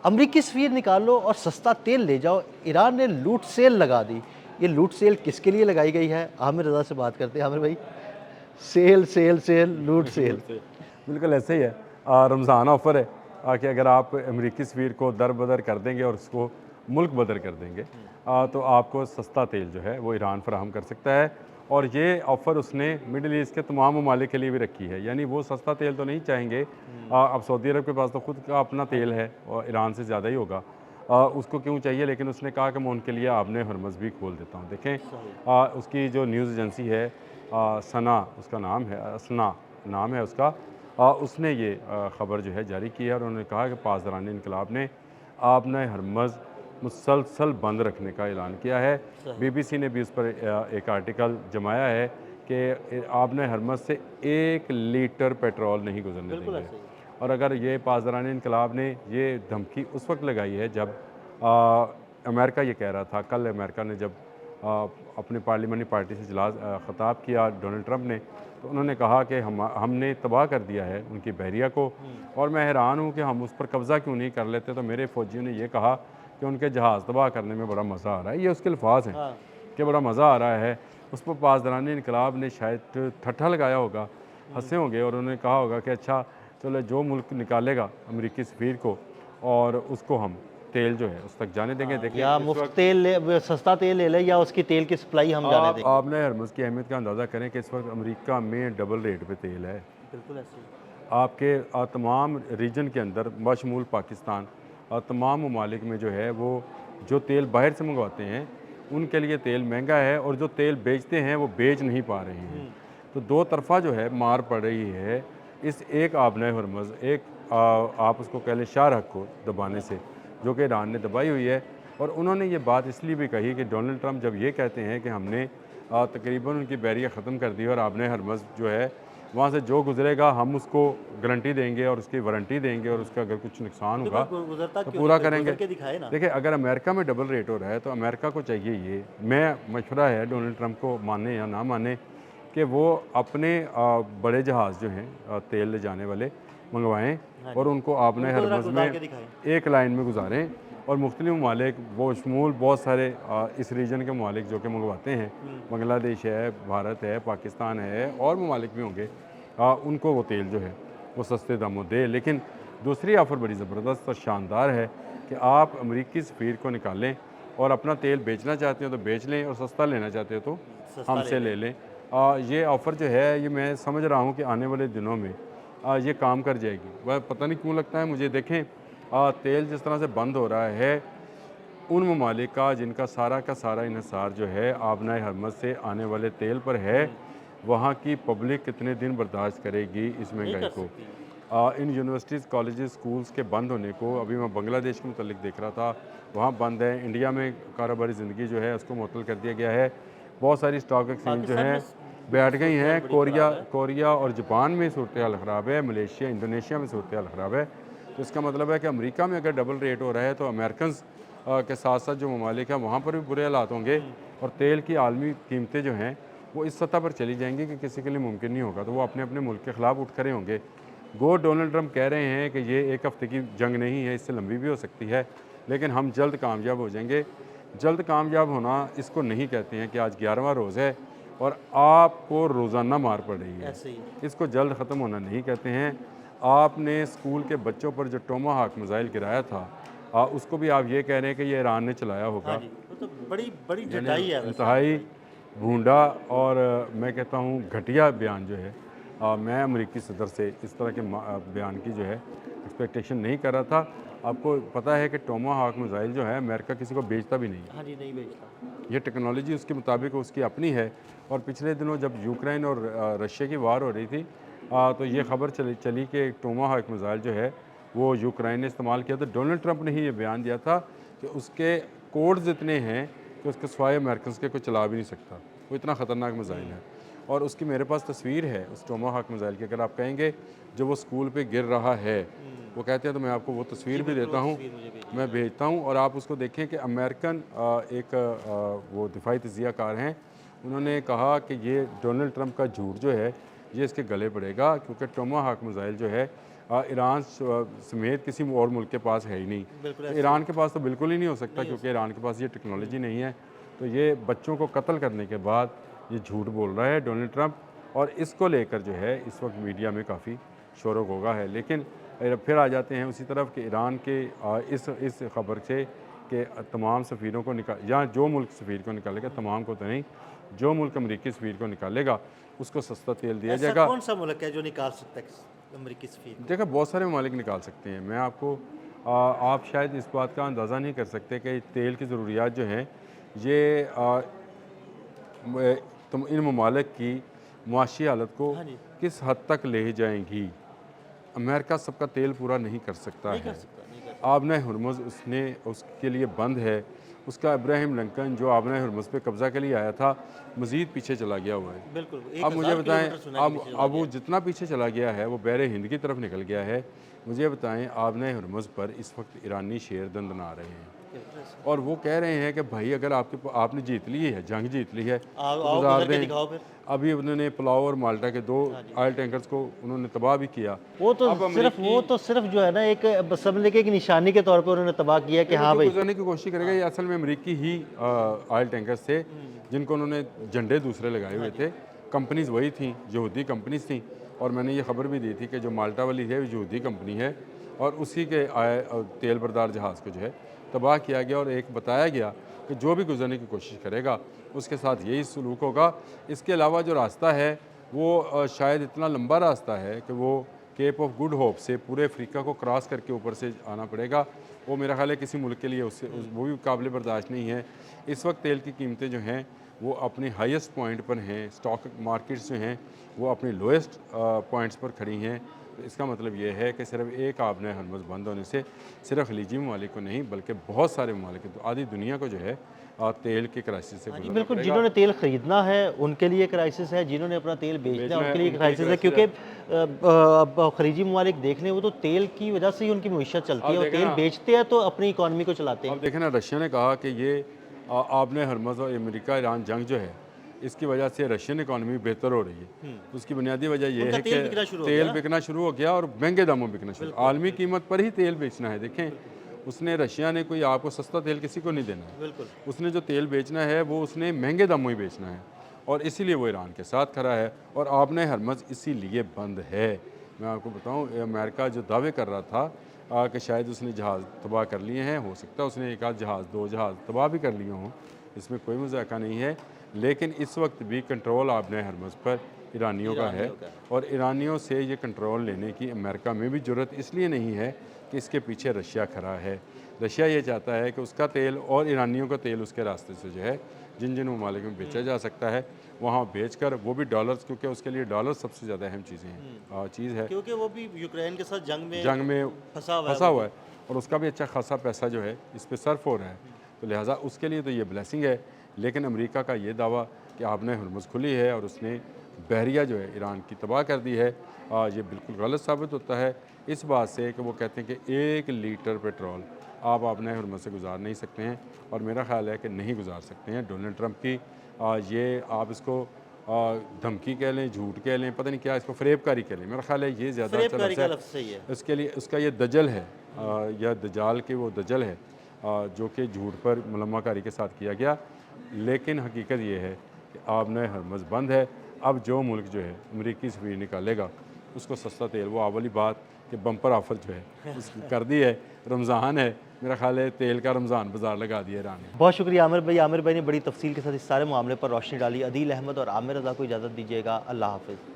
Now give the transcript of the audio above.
अमरीकी सफ़ीर निकालो और सस्ता तेल ले जाओ, ईरान ने लूट सेल लगा दी। ये लूट सेल किसके लिए लगाई गई है? आमिर रज़ा से बात करते हैं। आमिर भाई, सेल, सेल, सेल, लूट सेल। लूट से बिल्कुल ऐसे ही है। रमज़ान ऑफ़र है कि अगर आप अमरीकी सफ़ीर को दर बदर कर देंगे और उसको मुल्क बदर कर देंगे तो आपको सस्ता तेल जो है वो ईरान फराहम कर सकता है। और ये ऑफ़र उसने मिडल ईस्ट के तमाम ममालिक के लिए भी रखी है। यानी वो सस्ता तेल तो नहीं चाहेंगे। अब सऊदी अरब के पास तो खुद का अपना तेल है और ईरान से ज़्यादा ही होगा। उसको क्यों चाहिए, लेकिन उसने कहा कि मैं उनके लिए आबने हरमज़ भी खोल देता हूँ। देखें उसकी जो न्यूज़ एजेंसी है सना उसका नाम है, असना नाम है उसका, उसने ये ख़बर जो है जारी की है और उन्होंने कहा कि पासदारान इनकलाब ने आबना हरमज़ मुसलसल बंद रखने का ऐलान किया है। बीबीसी ने भी उस पर एक आर्टिकल जमाया है कि आबना हरमज़ से 1 लीटर पेट्रोल नहीं गुजरने बिल्कुल देंगे। ऐसे ही है। और अगर ये पासदारान इनकलाब ने ये धमकी उस वक्त लगाई है जब अमेरिका ये कह रहा था, कल अमेरिका ने जब अपनी पार्लियामानी पार्टी से ख़िताब किया डोनाल्ड ट्रंप ने, तो उन्होंने कहा कि हमने तबाह कर दिया है उनकी बहरिया को और मैं हैरान हूँ कि हम उस पर कब्ज़ा क्यों नहीं कर लेते। तो मेरे फ़ौजियों ने ये कहा कि उनके जहाज़ तबाह करने में बड़ा मज़ा आ रहा है। ये उसके अल्फाज हैं हाँ। कि बड़ा मज़ा आ रहा है। उस पर पासदारान इनकलाब ने शायद ठट्ठा लगाया होगा, हंसे होंगे और उन्होंने कहा होगा कि अच्छा चलो जो मुल्क निकालेगा अमरीकी सफ़ीर को और उसको हम तेल जो है उस तक जाने देंगे। देखें या इस मुफ्त वक्त तेल सस्ता तेल ले ले या उसकी तेल की सप्लाई हम जाने देंगे। आपने हरमुज़ की अहमियत का अंदाज़ा करें कि इस वक्त अमेरिका में डबल रेट पे तेल है। बिल्कुल ऐसे ही। आपके तमाम रीजन के अंदर बशमूल पाकिस्तान तमाम ममालिक में जो है वो जो तेल बाहर से मंगवाते हैं उनके लिए तेल महंगा है और जो तेल बेचते हैं वो बेच नहीं पा रहे हैं। तो दो तरफ़ा जो है मार पड़ रही है इस एक आबना हरमज़ एक आप उसको कह लें शाहरख को दबाने से, जो कि ईरान ने दबाई हुई है। और उन्होंने ये बात इसलिए भी कही कि डोनाल्ड ट्रंप जब ये कहते हैं कि हमने तकरीबन उनकी बैरिया ख़त्म कर दी और आबना हरमज़ जो है वहाँ से जो गुजरेगा हम उसको गारंटी देंगे और उसकी वारंटी देंगे और उसका अगर कुछ नुकसान तो होगा कोई गुजरता तो क्यों नहीं, पूरा कोई करेंगे। गुजर के दिखाए ना। देखिए अगर अमेरिका में डबल रेट हो रहा है तो अमेरिका को चाहिए ये, मैं मशवरा है डोनाल्ड ट्रंप को माने या ना माने कि वो अपने बड़े जहाज़ जो हैं तेल ले जाने वाले मंगवाएं हाँ और जी। उनको आपने उनको ज़रा हरमज़ गुजार में के दिखाएं। एक लाइन में गुजारें और मुख्तलिफ ममालिक वो शमूल बहुत सारे इस रीजन के ममालिक जो कि मंगवाते हैं, बांग्लादेश है, भारत है, पाकिस्तान है और ममालिक भी होंगे, उनको वो तेल जो है वो सस्ते दामों दे। लेकिन दूसरी ऑफ़र बड़ी ज़बरदस्त और शानदार है कि आप अमरीकी सफ़ीर को निकालें और अपना तेल बेचना चाहते हो तो बेच लें और सस्ता लेना चाहते हो तो सस्ता ले हमसे लें। ले लें। ये ऑफ़र जो है ये मैं समझ रहा हूँ कि आने वाले दिनों में ये काम कर जाएगी। वह पता नहीं क्यों लगता है मुझे। देखें तेल जिस तरह से बंद हो रहा है उन ममालिक का जिनका सारा का सारा इन्हिसार जो है आबनाए हरमज़ से आने वाले तेल पर है, वहाँ की पब्लिक कितने दिन बर्दाश्त करेगी इस नहीं महंगाई कर को। सकती। इन यूनिवर्सिटीज़ कॉलेजेस स्कूल्स के बंद होने को अभी मैं बांग्लादेश के मुतल्लिक देख रहा था, वहाँ बंद है। इंडिया में कारोबारी ज़िंदगी जो है उसको मुअत्तल कर दिया गया है। बहुत सारी स्टॉक एक्सचेंज जो पाकिस्तान में हैं बैठ गई सूरत हाल हैं। बड़ी कोरिया ख़राब है। कोरिया और जापान में सूरत हाल ख़राब है, मलेशिया इंडोनेशिया में सूरत हाल ख़राब है। तो इसका मतलब है कि अमेरिका में अगर डबल रेट हो रहा है तो अमेरिकन के साथ साथ जो ममालिक हैं वहाँ पर भी बुरे हालात होंगे और तेल की आलमी कीमतें जो हैं वो इस सतह पर चली जाएंगी कि किसी के लिए मुमकिन नहीं होगा। तो वो अपने अपने मुल्क के ख़िलाफ़ उठ खड़े होंगे। गो डोनाल्ड ट्रंप कह रहे हैं कि ये एक हफ़्ते की जंग नहीं है, इससे लंबी भी हो सकती है, लेकिन हम जल्द कामयाब हो जाएंगे। जल्द कामयाब होना इसको नहीं कहते हैं कि आज 11वां रोज़ है और आपको रोज़ाना मार पड़ रही है, ऐसे ही। इसको जल्द ख़त्म होना नहीं कहते हैं। आपने स्कूल के बच्चों पर जो टोमाहाक मिसाइल गिराया था उसको भी आप ये कह रहे हैं कि ये ईरान ने चलाया हाँ होगा। जी, वो तो बड़ी बड़ी यानी ढटाई है वैसे आमिर इंतहाई भाई। भूंडा और मैं कहता हूँ घटिया बयान जो है। मैं अमरीकी सदर से इस तरह के बयान की जो है एक्सपेक्टेशन नहीं कर रहा था। आपको पता है कि टोमाहाक मिसाइल जो है अमेरिका किसी को बेचता भी नहीं है। हाँ जी, नहीं बेचता। ये टेक्नोलॉजी उसके मुताबिक उसकी अपनी है। और पिछले दिनों जब यूक्रेन और रशिया की वार हो रही थी तो ये खबर चली कि टोमाहाक मिसाइल जो है वो यूक्रेन ने इस्तेमाल किया। तो डोनाल्ड ट्रंप ने ही ये बयान दिया था कि उसके कोड्स इतने हैं कि उसके सिवाय अमेरिकन के कोई चला भी नहीं सकता, वो इतना ख़तरनाक मिसाइल है। और उसकी मेरे पास तस्वीर है उस टोमाहाक मिसाइल की। अगर आप कहेंगे जो वो स्कूल पे गिर रहा है, वो कहते हैं तो मैं आपको वो तस्वीर जी भी बिल्कुल, देता वो हूँ, तस्वीर मुझे भेजिए। मैं भेजता हूँ और आप उसको देखें कि अमेरिकन एक वो दिफाई तजियाकार हैं, उन्होंने कहा कि ये डोनाल्ड ट्रंप का झूठ जो है ये इसके गले पड़ेगा क्योंकि टोमाहाक मिसाइल जो है ईरान समेत किसी और मुल्क के पास है ही नहीं। बिल्कुल तो ईरान के पास तो बिल्कुल ही नहीं हो सकता, क्योंकि ईरान के पास ये टेक्नोलॉजी नहीं है। तो ये बच्चों को कत्ल करने के बाद ये झूठ बोल रहा है डोनाल्ड ट्रंप, और इसको लेकर जो है इस वक्त मीडिया में काफ़ी शोर गोगा है। लेकिन फिर आ जाते हैं उसी तरफ कि ईरान के इस खबर से कि तमाम सफ़ीरों को या जो मुल्क सफ़ीर को निकालेगा, तमाम को तो नहीं, जो मुल्क अमरीकी सफ़ीर को निकालेगा उसको सस्ता तेल दिया ऐसा जाएगा। कौन सा मुल्क है जो निकाल सकता है अमेरिकी सफीर को? देखो बहुत सारे ममालिक निकाल सकते हैं। मैं आपको आप शायद इस बात का अंदाज़ा नहीं कर सकते कि तेल की ज़रूरियात जो हैं ये तुम इन ममालिक की मुआशी हालत को हाँ जी। किस हद तक ले जाएंगी। अमेरिका सबका तेल पूरा नहीं कर सकता नहीं है। कर सकता, नहीं कर सकता। आबना हुरमुज़ उसने उसके लिए बंद है। उसका इब्राहिम लिंकन जो आबना हुरमुज़ पे कब्ज़ा के लिए आया था, मज़ीद पीछे चला गया हुआ है। बिल्कुल, अब मुझे 1000 बताएं, किलोमीटर सुना है कि पीछे चला अब वो गया। जितना पीछे चला गया है वो बहरे हिंद की तरफ निकल गया है। मुझे बताएं, आबना हुरमुज़ पर इस वक्त ईरानी शेर दंदना रहे हैं, और वो कह रहे हैं कि भाई अगर आपने जीत ली है, जंग जीत ली है, आओ तो आओ गुजार गुजर के दें। दिखाओ फिर। अभी उन्होंने पुलाव और माल्टा के 2 ऑयल टैंकर्स को उन्होंने तबाह भी किया। वो तो अब सिर्फ जो है ना एक समझ के एक निशानी के तौर पे उन्होंने तबाह किया कि हाँ जो भाई। गुजरने की कोशिश करेगा, ये असल में अमरीकी ही ऑयल टैंकर्स थे जिनको उन्होंने झंडे दूसरे लगाए हुए थे। कंपनीज वही थी, यहूदी कंपनीज थी, और मैंने ये खबर भी दी थी कि जो माल्टा वाली है वो यहूदी कंपनी है, और उसी के आए तेल बरदार जहाज़ को जो है तबाह किया गया, और एक बताया गया कि जो भी गुजरने की कोशिश करेगा उसके साथ यही सलूक होगा। इसके अलावा जो रास्ता है वो शायद इतना लंबा रास्ता है कि वो केप ऑफ गुड होप से पूरे अफ्रीका को क्रॉस करके ऊपर से आना पड़ेगा। वो मेरा ख्याल है किसी मुल्क के लिए वो भी काबिल बर्दाश्त नहीं है। इस वक्त तेल की कीमतें जो हैं वो अपने हाईएस्ट पॉइंट पर हैं, स्टॉक मार्केट्स जो हैं वो अपने लोएस्ट पॉइंट्स पर खड़ी हैं। तो इसका मतलब ये है कि सिर्फ एक आबना हरमुज़ बंद होने से सिर्फ खलीजी ममालिक को नहीं बल्कि बहुत सारे ममालिक, तो आधी दुनिया को जो है तेल के क्राइसिस से गुजरना बिल्कुल, पड़ेगा। जिन्होंने तेल खरीदना है उनके लिए क्राइसिस है, जिन्होंने अपना तेल बेचना है उनके लिए क्राइसिस है, क्योंकि खलीजी ममालिक देख लें वो तो तेल की वजह से ही उनकी मीशत चलती है, और तेल बेचते हैं तो अपनी इकॉनमी को चलाते हैं। अब देखें ना, रशिया ने कहा कि ये आबना हरमुज़ और अमेरिका ईरान जंग जो है इसकी वजह से रशियन इकॉनमी बेहतर हो रही है। तो उसकी बुनियादी वजह यह है कि तेल बिकना शुरू हो गया और महंगे दामों बिकना शुरू, आलमी कीमत पर ही तेल बेचना है। देखें, उसने रशिया ने कोई आपको सस्ता तेल किसी को नहीं देना है। बिल्कुल, उसने जो तेल बेचना है वो उसने महंगे दामों ही बेचना है, और इसीलिए वो ईरान के साथ खड़ा है, और आबना हरमुज़ इसीलिए बंद है। मैं आपको बताऊं, अमेरिका जो दावे कर रहा था कि शायद उसने जहाज़ तबाह कर लिए हैं, हो सकता है उसने एक आध जहाज़ 2 जहाज़ तबाह भी कर लिए हों, इसमें कोई मजाका नहीं है, लेकिन इस वक्त भी कंट्रोल आबना हरमुज़ पर ईरानियों का है, और ईरानियों से ये कंट्रोल लेने की अमेरिका में भी ज़रूरत इसलिए नहीं है कि इसके पीछे रशिया खड़ा है। रशिया ये चाहता है कि उसका तेल और ईरानियों का तेल उसके रास्ते से जो है जिन जिन ममालिक में बेचा जा सकता है वहाँ बेचकर, वो भी डॉलर्स, क्योंकि उसके लिए डॉलर सबसे ज़्यादा अहम चीज़ है, क्योंकि वो भी यूक्रेन के साथ जंग में फंसा हुआ है, और उसका भी अच्छा खासा पैसा जो है इस पर सर्फ हो रहा है। तो लिहाजा उसके लिए तो ये ब्लेसिंग है। लेकिन अमेरिका का ये दावा कि आबना हरमुज़ खुली है और उसने बहरिया जो है ईरान की तबाह कर दी है, ये बिल्कुल गलत साबित होता है इस बात से कि वो कहते हैं कि 1 लीटर पेट्रोल आप आबना हरमुज़ से गुजार नहीं सकते हैं, और मेरा ख्याल है कि नहीं गुजार सकते हैं। डोनाल्ड ट्रंप की ये आप इसको धमकी कह लें, झूठ कह लें, पता नहीं क्या, इसको फरेबकारी कह लें, मेरा ख्याल है ये ज़्यादा अच्छा लफ्ज़ है। इसके लिए उसका ये दजल है, या दजाल के वो दजल है जो कि झूठ पर मुलम्माकारी के साथ किया गया। लेकिन हकीकत ये है कि आबना हरमुज़ बंद है। अब जो मुल्क जो है अमरीकी सफ़ीर निकालेगा उसको सस्ता तेल, वो वाली बात कि बम्पर ऑफ़र जो है उसकी कर दी है। रमज़ान है, मेरा ख्याल है तेल का रमज़ान बाज़ार लगा दिया ईरान ने। बहुत शुक्रिया आमिर भाई ने बड़ी तफसील के साथ इस सारे मामले पर रोशनी डाली। अदील अहमद और आमिर रज़ा को इजाज़त दीजिएगा। अल्लाह हाफ़िज़।